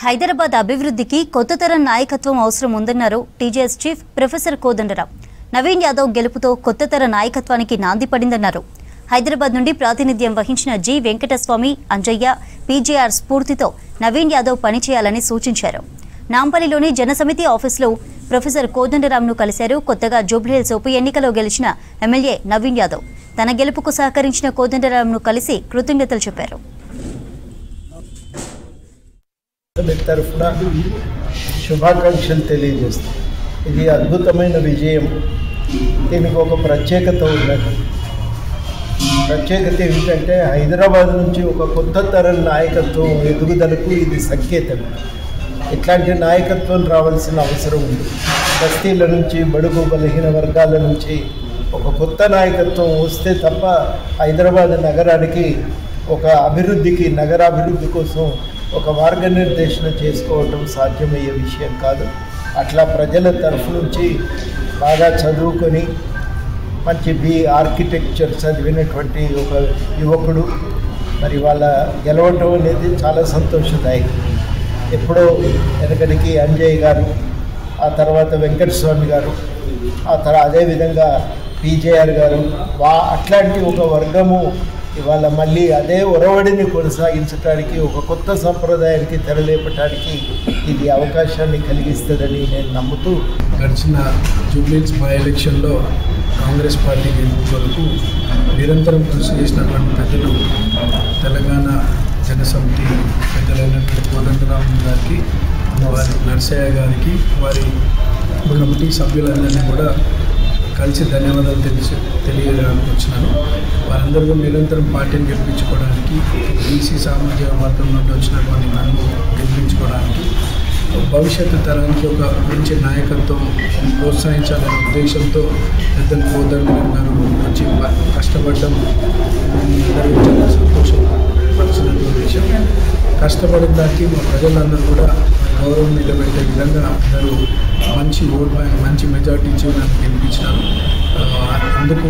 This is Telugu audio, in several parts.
హైదరాబాద్ అభివృద్ధికి కొత్త తరం నాయకత్వం అవసరం ఉందన్నారు TJS chief professor Kodandaram. Naveen Yadav గెలుపుతో కొత్త తర నాయకత్వానికి నాంది పడిందన్నారు. హైదరాబాద్ నుండి ప్రాతినిధ్యం వహించిన జి వెంకటస్వామి, అంజయ్య, పీజేఆర్ స్ఫూర్తితో నవీన్ యాదవ్ పనిచేయాలని సూచించారు. నాంపల్లిలోని జనసమితి ఆఫీసులో ప్రొఫెసర్ కోదండరాంను కలిశారు. కొత్తగా జూబ్లీహిల్స్ ఉప ఎన్నికలో గెలిచిన ఎమ్మెల్యే నవీన్ యాదవ్ తన గెలుపుకు సహకరించిన కోదండరాంను కలిసి కృతజ్ఞతలు చెప్పారు. తరఫున శుభాకాంక్షలు తెలియజేస్తాం. ఇది అద్భుతమైన విజయం. దీనికి ఒక ప్రత్యేకత ఉన్నది. ప్రత్యేకత ఏమిటంటే హైదరాబాద్ నుంచి ఒక కొత్త తరం నాయకత్వం ఎదుగుదలకు ఇది సంకేతం. ఇట్లాంటి నాయకత్వం రావాల్సిన అవసరం ఉంది. బస్తీల నుంచి, బడుగు బలహీన వర్గాల నుంచి ఒక కొత్త నాయకత్వం వస్తే తప్ప హైదరాబాద్ నగరానికి ఒక అభివృద్ధికి, నగరాభివృద్ధి కోసం ఒక మార్గనిర్దేశన చేసుకోవటం సాధ్యమయ్యే విషయం కాదు. అట్లా ప్రజల తరఫు నుంచి బాగా చదువుకొని మంచి ఆర్కిటెక్చర్ చదివినటువంటి ఒక యువకుడు మరి వాళ్ళ గెలవటం అనేది చాలా సంతోషదాయకం. ఎప్పుడో వెనకడికి అంజయ్ గారు, ఆ తర్వాత వెంకటస్వామి గారు, అదేవిధంగా పీజేఆర్ గారు, అట్లాంటి ఒక వర్గము ఇవాళ మళ్ళీ అదే ఒరవడిని కొనసాగించడానికి, ఒక కొత్త సంప్రదాయానికి తెరలేపడానికి ఇది అవకాశాన్ని కలిగిస్తుందని నేను నమ్ముతూ, గడిచిన జూబ్లీహిల్స్ బై ఎలక్షన్లో కాంగ్రెస్ పార్టీ గెలుపు వరకు నిరంతరం కృషి చేసినటువంటి ప్రజలు, తెలంగాణ జనసమితి పెద్దలైనటువంటి కోదండరాం గారికి, వారి నర్సయ్య గారికి, వారి కమిటీ సభ్యులందరినీ కూడా కలిసి ధన్యవాదాలు తెలియడానికి వచ్చినాను. వారందరూ నిరంతరం పార్టీని గెలిపించుకోవడానికి, బీసీ సామాజిక వర్గం నుండి వచ్చినటువంటి నన్ను గెలిపించుకోవడానికి, భవిష్యత్తు తరానికి ఒక మంచి నాయకత్వం ప్రోత్సహించాలనే ఉద్దేశంతో పెద్దలు కోదండరాం గారు వచ్చి కష్టపడడం అందరూ చాలా సంతోషపరిచినటువంటి విషయం. కష్టపడిన దానికి మా ప్రజలందరూ కూడా గౌరవం నిలబెట్టే విధంగా అందరూ మంచి మెజార్టీ ఇచ్చి నన్ను గెలిపించినారు. అందుకు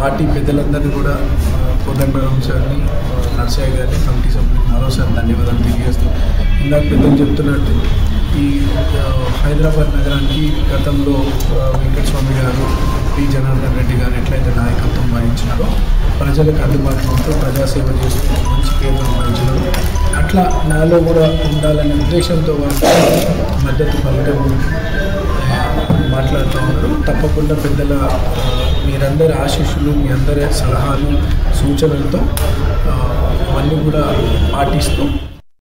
పార్టీ పెద్దలందరినీ కూడా కోదండరాం సార్ని, నర్సయ్య గారిని, కమిటీ సభ్యులకు మరోసారి ధన్యవాదాలు తెలియజేస్తాం. ఇందాక పెద్దలు చెప్తున్నట్టు ఈ హైదరాబాద్ నగరానికి గతంలో వెంకటస్వామి గారు, పి జనార్దన్ రెడ్డి గారు ఎట్లయితే నాయకత్వం వహించినారో, ప్రజలకు అందుబాటులో ఉంటూ ప్రజాసేవ చేస్తూ మంచి పేరు సంపాదించినారు. అట్లా నాలో కూడా ఉండాలనే ఉద్దేశంతో వాళ్ళు మద్దతు పలకడం మాట్లాడుతూ ఉన్నారు. తప్పకుండా పెద్దల మీరందరి ఆశీస్సులు, మీ అందరి సలహాలు, సూచనలతో అవన్నీ కూడా పాటిస్తూ